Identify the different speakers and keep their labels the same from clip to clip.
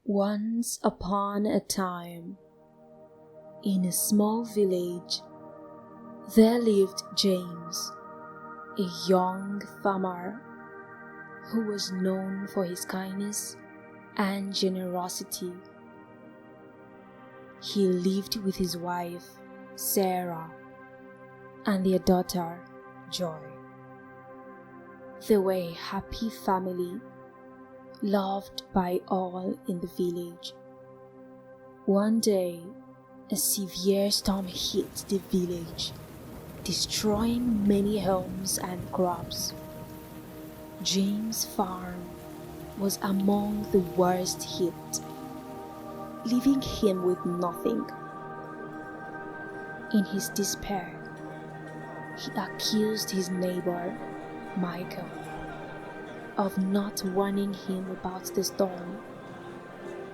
Speaker 1: Once upon a time, in a small village, there lived James, a young farmer who was known for his kindness and generosity. He lived with his wife, Sarah, and their daughter, Joy. They were a happy family, loved by all in the village. One day, a severe storm hit the village, destroying many homes and crops. James' farm was among the worst hit, leaving him with nothing. In his despair, he accused his neighbor, Michael, of not warning him about the storm,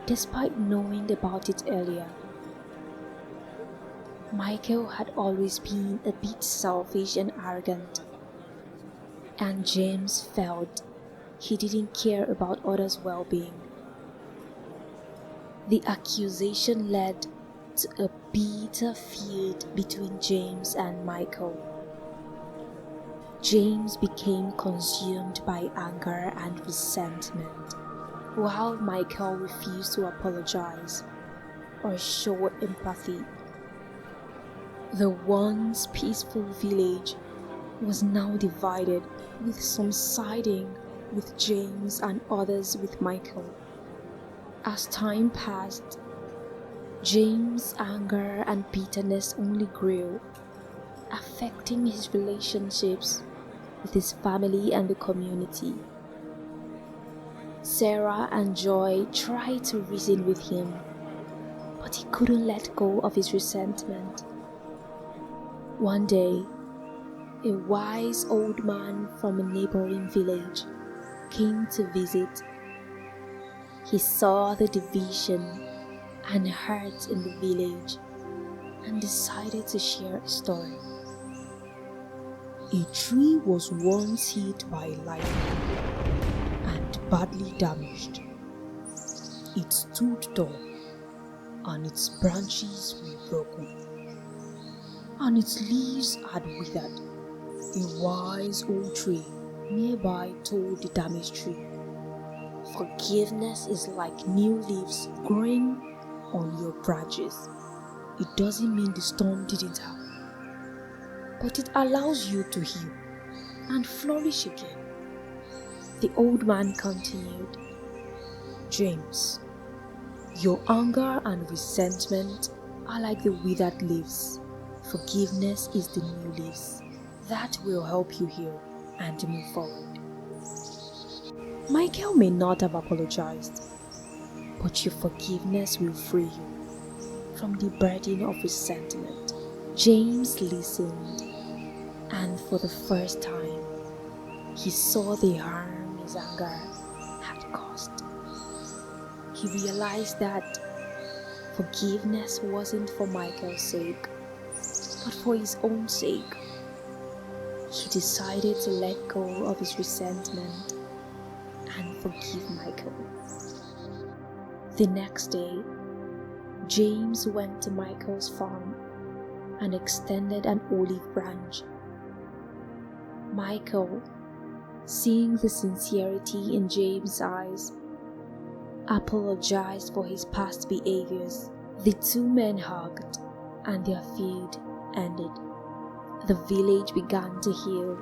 Speaker 1: despite knowing about it earlier. Michael had always been a bit selfish and arrogant, and James felt he didn't care about others' well-being. The accusation led to a bitter feud between James and Michael. James became consumed by anger and resentment, while Michael refused to apologize or show empathy. The once peaceful village was now divided, with some siding with James and others with Michael. As time passed, James' anger and bitterness only grew, affecting his relationships with his family and the community. Sarah and Joy tried to reason with him, but he couldn't let go of his resentment. One day, a wise old man from a neighboring village came to visit. He saw the division and hurt in the village and decided to share a story.
Speaker 2: A tree was once hit by lightning and badly damaged. It stood tall, and its branches were broken, and its leaves had withered. A wise old tree nearby told the damaged tree, "Forgiveness is like new leaves growing on your branches. It doesn't mean the storm didn't happen, but it allows you to heal and flourish again."
Speaker 1: The old man continued,
Speaker 2: "James, your anger and resentment are like the withered leaves. Forgiveness is the new leaves that will help you heal and move forward. Michael may not have apologized, but your forgiveness will free you from the burden of resentment."
Speaker 1: James listened, and for the first time, he saw the harm his anger had caused. He realized that forgiveness wasn't for Michael's sake, but for his own sake. He decided to let go of his resentment and forgive Michael. The next day, James went to Michael's farm and extended an olive branch. Michael, seeing the sincerity in James' eyes, apologized for his past behaviors. The two men hugged, and their feud ended. The village began to heal,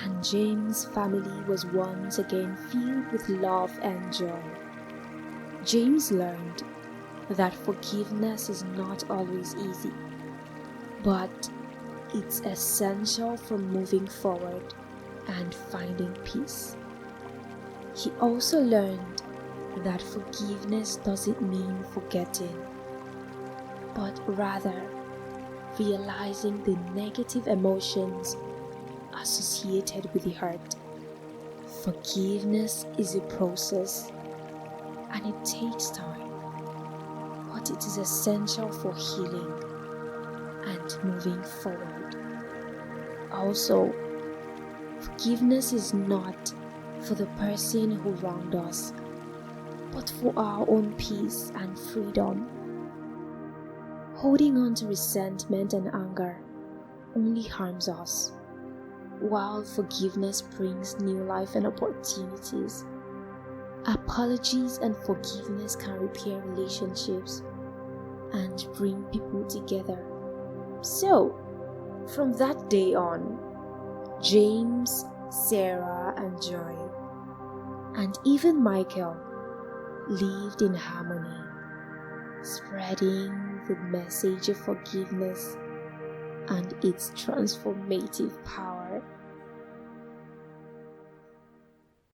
Speaker 1: and James' family was once again filled with love and joy. James learned that forgiveness is not always easy, but it's essential for moving forward and finding peace. He also learned that forgiveness doesn't mean forgetting, but rather realizing the negative emotions associated with the hurt. Forgiveness is a process, and it takes time, but it is essential for healing and moving forward. Also, forgiveness is not for the person who wronged us, but for our own peace and freedom. Holding on to resentment and anger only harms us, while forgiveness brings new life and opportunities. Apologies and forgiveness can repair relationships and bring people together. So, from that day on, James, Sarah, and Joy, and even Michael lived in harmony, spreading the message of forgiveness and its transformative power.